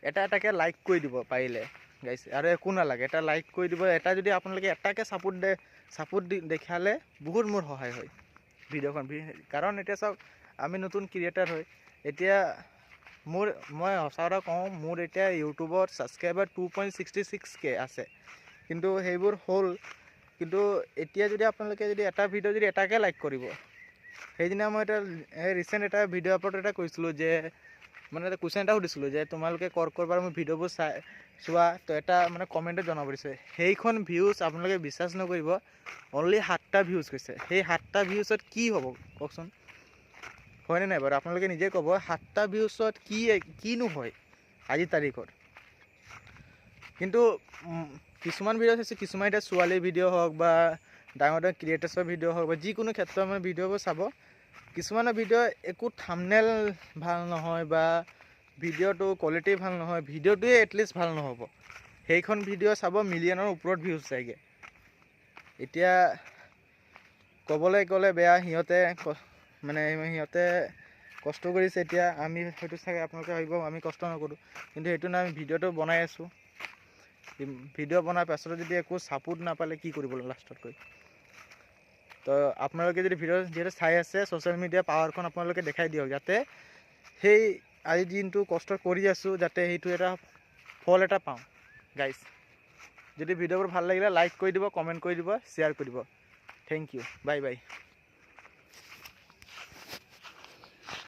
এটা এটাকে লাইক কৰি দিব পাৰিলে গাইছ, আৰু একো নালাগে, এটা লাইক কৰি দিব। এটা যদি আপোনালোকে এটাকে ছাপোৰ্ট দেখালে বহুত মোৰ সহায় হয় ভিডিঅ'খন। কাৰণ এতিয়া চাওক, আমি নতুন ক্ৰিয়েটাৰ হয়। এতিয়া মই সঁচা কথা কওঁ, মোৰ এতিয়া ইউটিউবত ছাবস্ক্ৰাইবাৰ 2.66K আছে, কিন্তু সেইবোৰ হ'ল। কিন্তু এতিয়া যদি আপোনালোকে যদি এটা ভিডিঅ' যদি এটাকে লাইক কৰিব, সেইদিনা মই ৰিচেণ্ট এটা ভিডিঅ' আপলোড এটা কৰিছিলোঁ, যে মানে এটা কুৱেশ্যন এটা সুধিছিলোঁ যে তোমালোকে ক'ৰবাৰ মোৰ ভিডিঅ'বোৰ চোৱা, তো এটা মানে কমেণ্টত জনাব দিছে। সেইখন ভিউজ আপোনালোকে বিশ্বাস নকৰিব, অনলি 7টা ভিউজ গৈছে। সেই 7টা ভিউজত কি হ'ব কওকচোন, হয়নে নাই বাৰু? আপোনালোকে নিজে ক'ব, 7টা ভিউজত কিনো হয় আজিৰ তাৰিখত। কিন্তু কিছুমান ভিডিঅ' চাইছোঁ, কিছুমান এতিয়া ছোৱালীৰ ভিডিঅ' হওক বা ডাঙৰ ডাঙৰ ক্ৰিয়েটাৰ্ছৰ ভিডিঅ' হওক বা যিকোনো ক্ষেত্ৰত মানে ভিডিঅ'বোৰ চাব, কিছুমানৰ ভিডিঅ' একো থাম্বনেইল ভাল নহয় বা ভিডিঅ'টো কোৱালিটি ভাল নহয়, ভিডিঅ'টোৱে এটলিষ্ট ভাল নহ'ব, সেইখন ভিডিঅ' চাব মিলিয়নৰ ওপৰত ভিউজ যায়গৈ। এতিয়া ক'বলৈ গ'লে বেয়া, সিহঁতে কষ্ট কৰিছে। এতিয়া আমি হয়তো চাগে আপোনালোকে ভাবিব আমি কষ্ট নকৰোঁ, কিন্তু সেইটো নাই, আমি ভিডিঅ'টো বনাই আছোঁ। ভিডিঅ' বনাৰ পাছতো যদি একো ছাপোৰ্ট নাপালে কি কৰিব লাষ্টত গৈ। তো আপোনালোকে যদি ভিডিঅ' যিহেতু চাই আছে, ছ'চিয়েল মিডিয়াৰ পাৱাৰখন আপোনালোকে দেখাই দিয়ক, যাতে সেই আজি দিনটো কষ্ট কৰি আছোঁ, যাতে সেইটো এটা ফল এটা পাওঁ গাইজ। যদি ভিডিঅ'বোৰ ভাল লাগিলে লাইক কৰি দিব, কমেণ্ট কৰি দিব, শ্বেয়াৰ কৰি দিব। Thank you, bye by.